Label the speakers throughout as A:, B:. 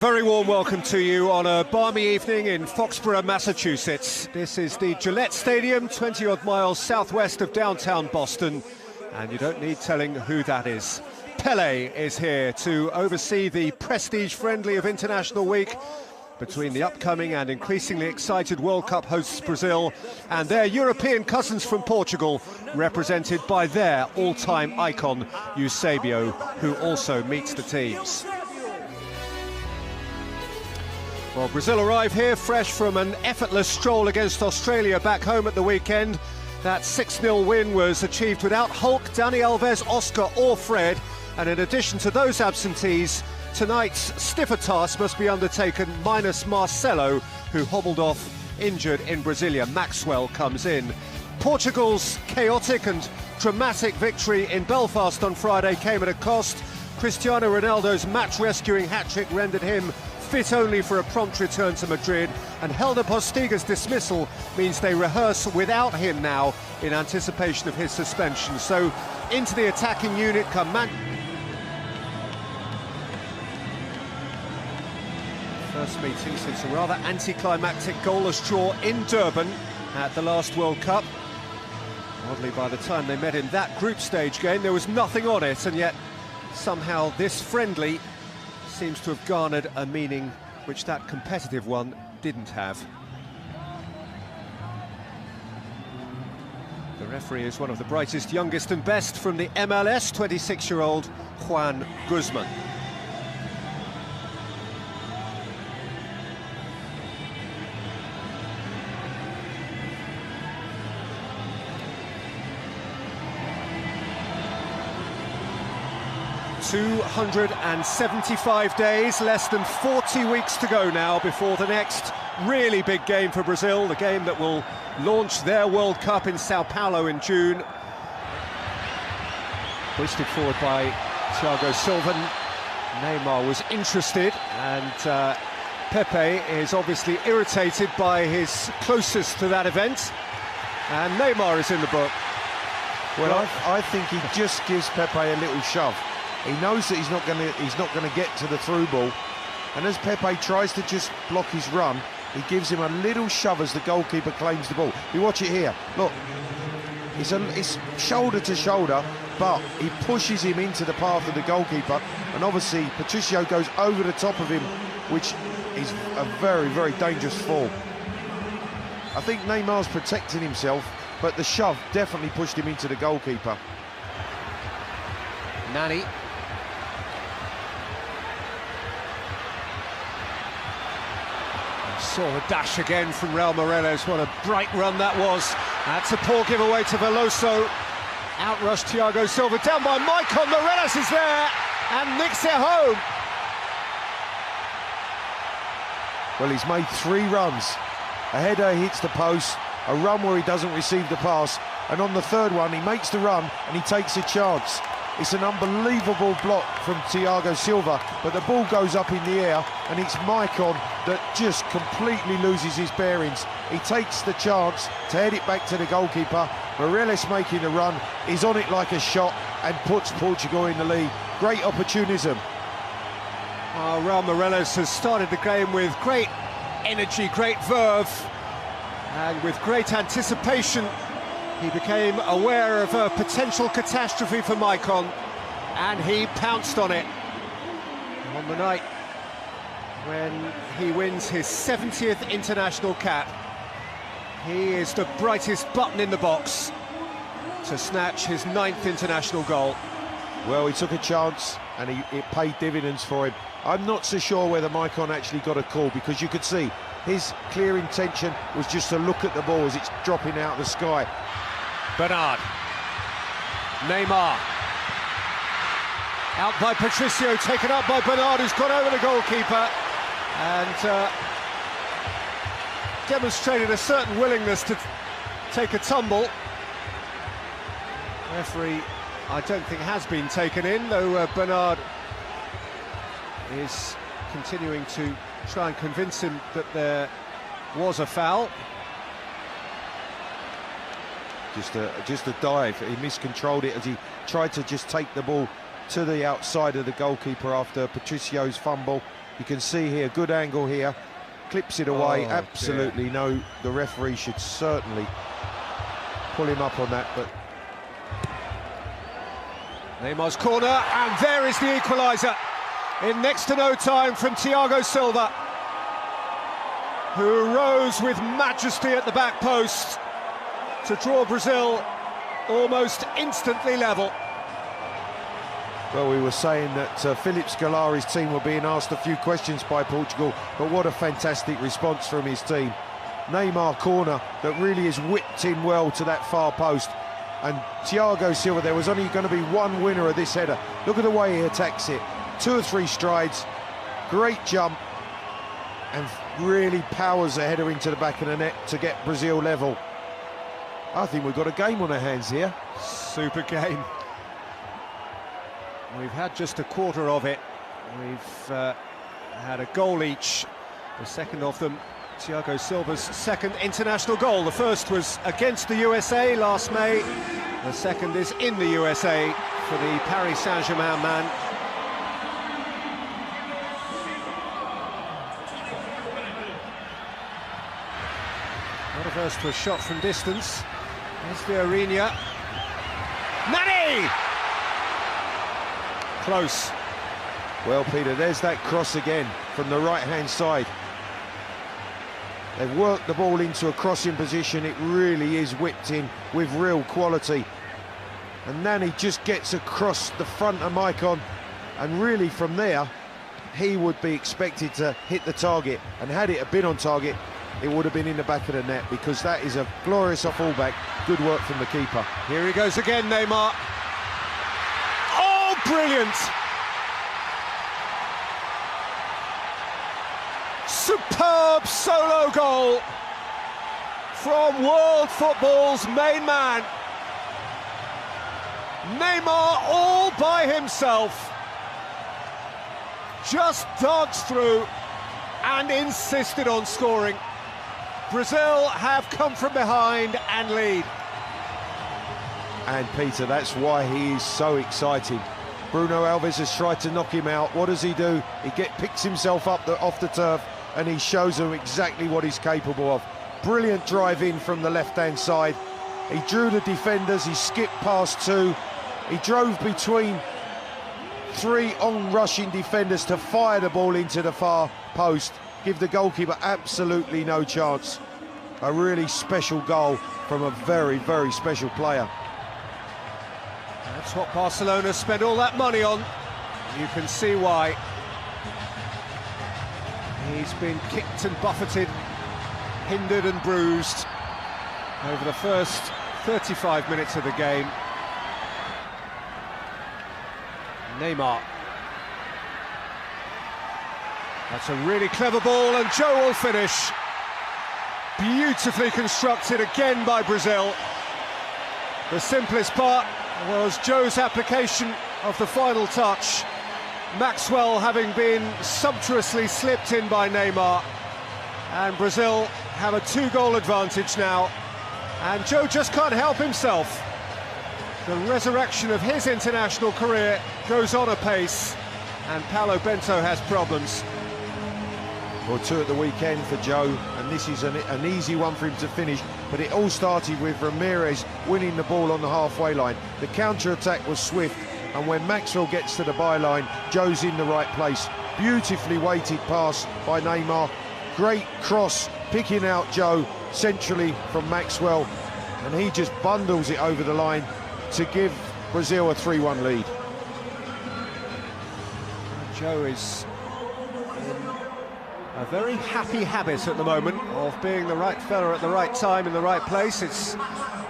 A: Very warm welcome to you on a balmy evening in Foxborough, Massachusetts. This is the Gillette Stadium, 20-odd miles southwest of downtown Boston, and you don't need telling who that is. Pele is here to oversee the prestige friendly of International Week between the upcoming and increasingly excited World Cup hosts Brazil and their European cousins from Portugal, represented by their all-time icon, Eusebio, who also meets the teams. Well, Brazil arrive here fresh from an effortless stroll against Australia back home at the weekend. That 6-0 win was achieved without Hulk, Dani Alves, Oscar or Fred. And in addition to those absentees, tonight's stiffer task must be undertaken minus Marcelo, who hobbled off injured in Brasilia. Maxwell comes in. Portugal's chaotic and dramatic victory in Belfast on Friday came at a cost. Cristiano Ronaldo's match-rescuing hat-trick rendered him fit only for a prompt return to Madrid, and Helder Postiga's dismissal means they rehearse without him now in anticipation of his suspension. So into the attacking unit come First meeting since a rather anticlimactic goalless draw in Durban at the last World Cup. Oddly, by the time they met in that group stage game, there was nothing on it, and yet somehow this friendly seems to have garnered a meaning which that competitive one didn't have. The referee is one of the brightest, youngest and best from the MLS, 26-year-old Juan Guzman. "275 days, less than 40 weeks to go now before the next really big game for Brazil, the game that will launch their World Cup in Sao Paulo in June. Hoisted forward by Thiago Silva. Naymar was interested, and Pepe is obviously irritated by his closest to that event, and Naymar is in the book.
B: Well, I think he just gives Pepe a little shove. He knows that he's not going to get to the through ball, and as Pepe tries to just block his run, he gives him a little shove as the goalkeeper claims the ball. You watch it here. Look, it's shoulder to shoulder, but he pushes him into the path of the goalkeeper, and obviously Patricio goes over the top of him, which is a very, very dangerous fall. I think Neymar's protecting himself, but the shove definitely pushed him into the goalkeeper.
A: Nani. Saw the dash again from Raul Morelos. What a bright run that was. That's a poor giveaway to Veloso. Outrushed Thiago Silva, down by Maicon. Morelos is there and nicks it home.
B: Well, he's made 3 runs. A header hits the post, a run where he doesn't receive the pass, and on the third one he makes the run and he takes a chance. It's an unbelievable block from Thiago Silva, but the ball goes up in the air and it's Maicon that just completely loses his bearings. He takes the chance to head it back to the goalkeeper. Morelos making the run, is on it like a shot and puts Portugal in the lead. Great opportunism.
A: Raul Morelos has started the game with great energy, great verve, and with great anticipation. He became aware of a potential catastrophe for Maicon, and he pounced on it on the night when he wins his 70th international cap. He is the brightest button in the box to snatch his 9th international goal.
B: Well, he took a chance and it paid dividends for him. I'm not so sure whether Maicon actually got a call, because you could see his clear intention was just to look at the ball as it's dropping out of the sky.
A: Bernard. Naymar. Out by Patricio, taken up by Bernard, who's gone over the goalkeeper and demonstrated a certain willingness to take a tumble. Referee, I don't think, has been taken in, though Bernard is continuing to try and convince him that there was a foul.
B: Just a dive. He miscontrolled it as he tried to just take the ball to the outside of the goalkeeper after Patricio's fumble. You can see here, good angle here, clips it away.
A: Oh,
B: absolutely
A: dear.
B: no, the referee should certainly pull him up on that, but
A: Neymar's corner, and there is the equaliser in next to no time from Thiago Silva, who rose with majesty at the back post to draw Brazil almost instantly level.
B: well, we were saying that Philip Scolari's team were being asked a few questions by Portugal, but what a fantastic response from his team. Naymar corner that really is whipped in well to that far post, and Thiago Silva, there was only going to be one winner of this header. Look at the way he attacks it, 2 or 3 strides, great jump, and really powers the header into the back of the net to get Brazil level. I think we've got a game on our hands here.
A: Super game. We've had just a quarter of it. We've had a goal each. The second of them, Thiago Silva's second international goal. The first was against the USA last May. The second is in the USA for the Paris Saint-Germain man. Not averse to a shot from distance. There's the Arena. Nani! Close.
B: Well, Peter, there's that cross again from the right-hand side. They've worked the ball into a crossing position. It really is whipped in with real quality. And Nani just gets across the front of Maicon, and really from there, he would be expected to hit the target. And had it been on target, it would have been in the back of the net, because that is a glorious off-fullback. Good work from the keeper.
A: Here he goes again, Neymar. Oh, brilliant! Superb solo goal from world football's main man. Neymar all by himself. Just danced through and insisted on scoring. Brazil have come from behind and lead.
B: And Peter, that's why he is so exciting. Bruno Alves has tried to knock him out. What does he do? He picks himself up off the turf, and he shows them exactly what he's capable of. Brilliant drive in from the left-hand side. He drew the defenders, he skipped past 2. He drove between 3 on-rushing defenders to fire the ball into the far post, give the goalkeeper absolutely no chance. A really special goal from a very, very special player.
A: That's what Barcelona spent all that money on. You can see why. He's been kicked and buffeted, hindered and bruised over the first 35 minutes of the game. Neymar. That's a really clever ball, and Joe will finish. Beautifully constructed again by Brazil. The simplest part was Joe's application of the final touch. Maxwell having been sumptuously slipped in by Neymar, and Brazil have a 2-goal advantage now, and Joe just can't help himself. The resurrection of his international career goes on apace, and Paulo Bento has problems.
B: Well, 2 at the weekend for Joe, and this is an easy one for him to finish, but it all started with Ramirez winning the ball on the halfway line. The counter-attack was swift, and when Maxwell gets to the byline, Joe's in the right place. Beautifully weighted pass by Neymar. Great cross, picking out Joe centrally from Maxwell, and he just bundles it over the line to give Brazil a 3-1 lead.
A: Joe is in a very happy habit at the moment of being the right fella at the right time in the right place. It's,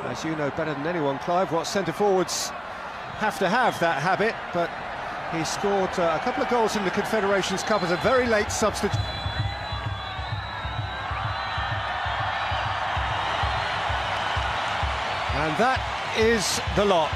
A: as you know better than anyone, Clive, what centre-forwards have to have that habit, but he scored a couple of goals in the Confederations Cup as a very late substitute. And that is the lot.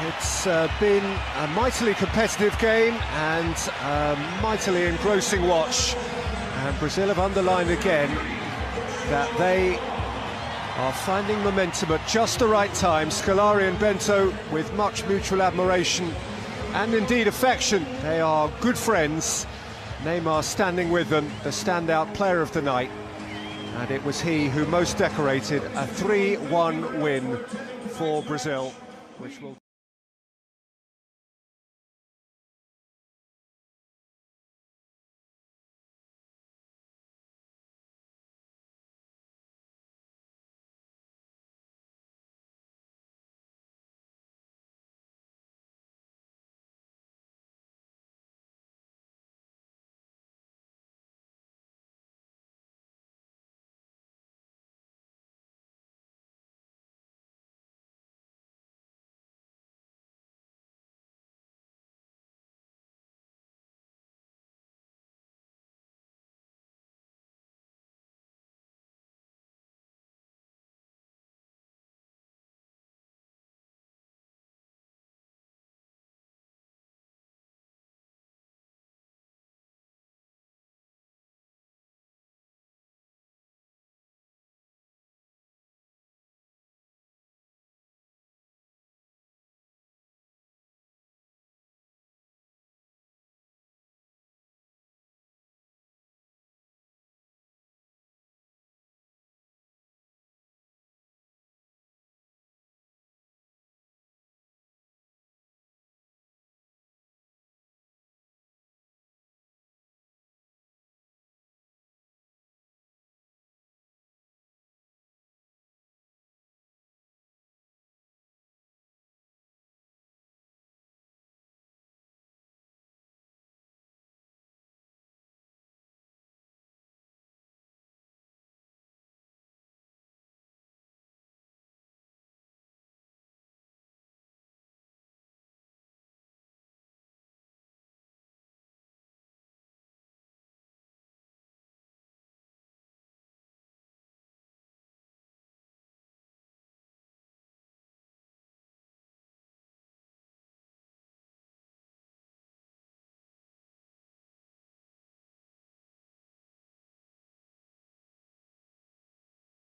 A: It's been a mightily competitive game and a mightily engrossing watch. And Brazil have underlined again that they are finding momentum at just the right time. Scolari and Bento with much mutual admiration and indeed affection. They are good friends, Neymar standing with them, the standout player of the night, and it was he who most decorated a 3-1 win for Brazil, which will